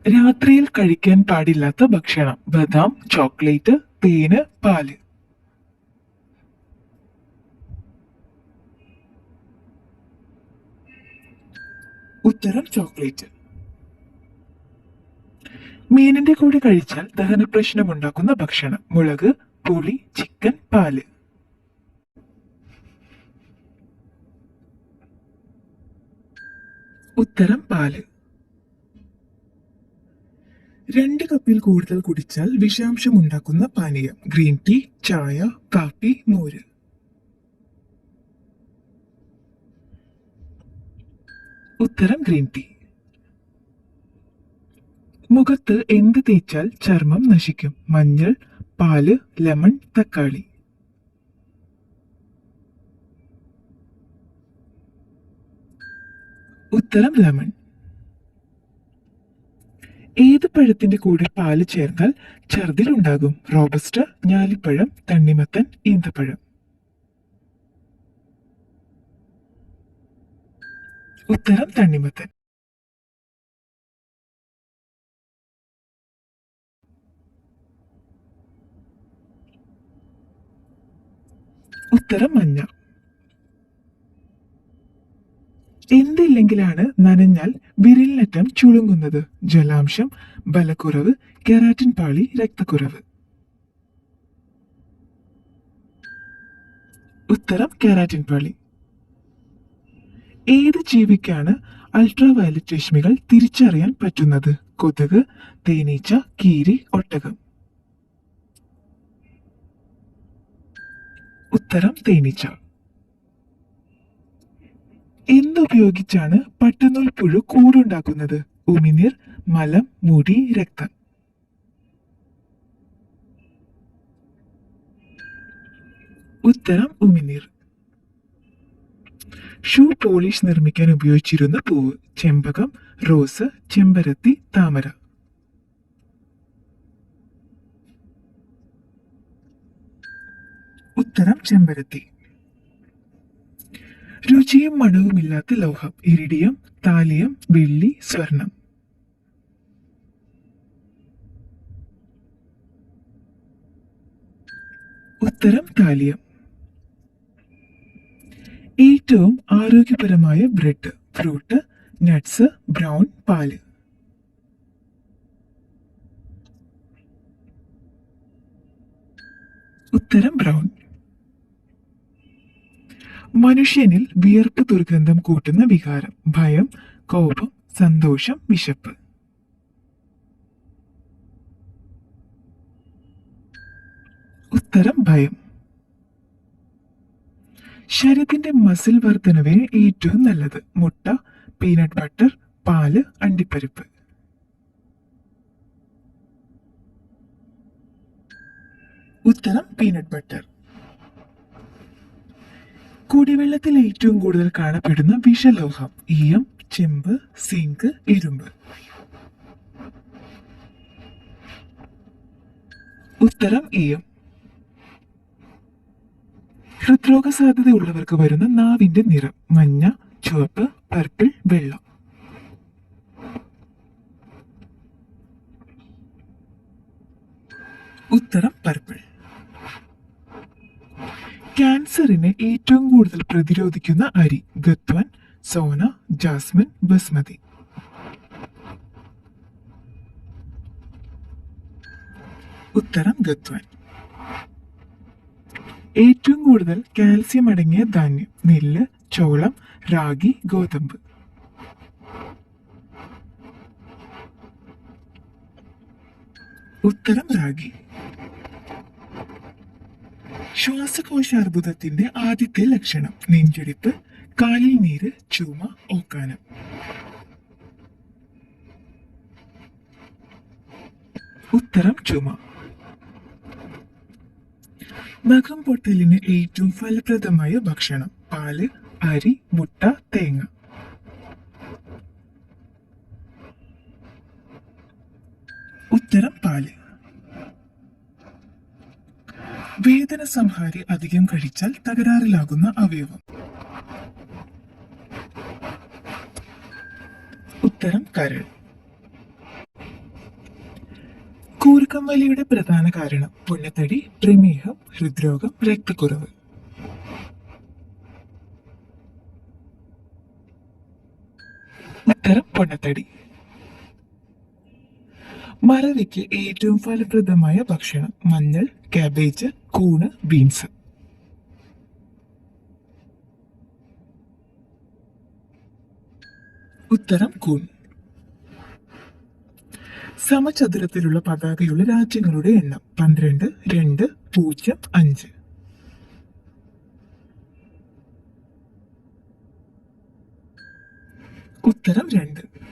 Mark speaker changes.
Speaker 1: രാത്രിയിൽ കഴിക്കാൻ പാടില്ലാത്ത ഭക്ഷണം: ബദാം, ചോക്ലേറ്റ്, തേന്, പാല്. ഉത്തരം ചോക്ലേറ്റ്. മീനിന്റെ കൂടെ കഴിച്ചാൽ ദഹന പ്രശ്നമുണ്ടാക്കുന്ന ഭക്ഷണം: മുളക്, പുളി, ചിക്കൻ, പാല്. ഉത്തരം പാല്. 2 കപ്പിൽ കൂടുതൽ കുടിച്ചാൽ വിഷാംശം ഉണ്ടാക്കുന്ന പാനീയം: ഗ്രീൻ ടീ, ചായ, കാപ്പി, മോര്. ഉത്തരം ഗ്രീൻ ടീ. മുഖത്ത് എന്ത് തേച്ചാൽ ചർമ്മം നശിക്കും? മഞ്ഞൾ, പാല്, ലെമൺ, തക്കാളി. ഉത്തരം ലെമൺ. ഏത് പഴത്തിന്റെ കൂടെ പാല് ചേർന്നാൽ ഛർദിൽ ഉണ്ടാകും? റോബസ്റ്റ, ഞാലിപ്പഴം, തണ്ണിമത്തൻ, ഈന്തപ്പഴം. ഉത്തരം തണ്ണിമത്തൻ. ഉത്തരം മഞ്ഞ. എന്തില്ലെങ്കിലാണ് നനഞ്ഞാൽ വിരലിനറ്റം ചുളുങ്ങുന്നത്? ജലാംശം, ബലക്കുറവ്, കെരാറ്റിൻ പാളി, രക്തക്കുറവ്. ഉത്തരം കെരാറ്റിൻ പാളി. ഏത് ജീവിക്കാണ് അൾട്രാവയലറ്റ് രശ്മികൾ തിരിച്ചറിയാൻ പറ്റുന്നത്? കൊതുക്, തേനീച്ച, കീരി, ഒട്ടകം. ഉത്തരം തേനീച്ച. എന്തുപയോഗിച്ചാണ് പട്ടുനൂൽ പുഴു കൂടുണ്ടാക്കുന്നത്? ഉമിനീർ, മലം, മുടി, രക്തം. ഉത്തരം ഉമിനീർ. ഷൂ പോളിഷ് നിർമ്മിക്കാൻ ഉപയോഗിച്ചിരുന്ന പൂവ്: ചെമ്പകം, റോസ്, ചെമ്പരത്തി, താമര. ഉത്തരം ചെമ്പരത്തി. രുചിയും മണവുമില്ലാത്ത ലോഹം: ഇരിഡിയം, താലിയം, വെള്ളി, സ്വർണം. ഉത്തരം താലിയം. ഏറ്റവും ആരോഗ്യപരമായ ബ്രെഡ്: ഫ്രൂട്ട്, നട്ട്സ്, ബ്രൗൺ, പാല്. ഉത്തരം ബ്രൗൺ. മനുഷ്യനിൽ വിയർപ്പ് ദുർഗന്ധം കൂട്ടുന്ന വികാരം: ഭയം, കോപം, സന്തോഷം, വിശപ്പ്. ഉത്തരം ഭയം. ശരീരത്തിന്റെ മസിൽ വർധനവിന് ഏറ്റവും നല്ലത്: മുട്ട, പീനട്ട് ബട്ടർ, പാല്, അണ്ടിപ്പരിപ്പ്. ഉത്തരം പീനട്ട് ബട്ടർ. കുടിവെള്ളത്തിൽ ഏറ്റവും കൂടുതൽ കാണപ്പെടുന്ന വിഷലോഹം: ഈയം, ചെമ്പ്, സിങ്ക്, ഇരുമ്പ്. ഉത്തരം ഈയം. ഹൃദ്രോഗ സാധ്യതയുള്ളവർക്ക് വരുന്ന നാവിന്റെ നിറം: മഞ്ഞ, ചുവപ്പ്, പർപ്പിൾ, വെള്ള. ഉത്തരം പർപ്പിൾ. ക്യാൻസറിനെ ഏറ്റവും കൂടുതൽ പ്രതിരോധിക്കുന്ന അരി: ഗത്വാൻ, സോന, ജാസ്മിൻ, ബസ്മതി. ഉത്തരം ഗത്വാൻ. ഏറ്റവും കൂടുതൽ കാൽസ്യം അടങ്ങിയ ധാന്യം: നെല്ല്, ചോളം, റാഗി, ഗോതമ്പ്. ഉത്തരം റാഗി. ശ്വാസകോശ അർബുദത്തിന്റെ ആദ്യത്തെ ലക്ഷണം: നെഞ്ചിടിപ്പ്, കാലിൽ നീര്, ചുമ, ഓക്കാനം. ഉത്തരം ചുമ. നഖം പൊട്ടലിന് ഏറ്റവും ഫലപ്രദമായ ഭക്ഷണം: പാല്, അരി, മുട്ട, തേങ്ങ. ഉത്തരം പാല്. വേദന സംഹാരി അധികം കഴിച്ചാൽ തകരാറിലാകുന്ന അവയവം: ഉത്തരം കരൾ. കൂർക്കം വലിയുടെ പ്രധാന കാരണം പൊണ്ണത്തടി, പ്രമേഹം, ഹൃദ്രോഗം, രക്തക്കുറവ്. ഉത്തരം പൊണ്ണത്തടി. മറവിക്ക് ഏറ്റവും ഫലപ്രദമായ ഭക്ഷണം മഞ്ഞൾ, കാബേജ്, കൂണ്, ബീൻസ്. ഉത്തരം കൂൺ. സമചതുരത്തിലുള്ള പതാകയുള്ള രാജ്യങ്ങളുടെ എണ്ണം 12, 2, 0, 5. ഉത്തരം 2.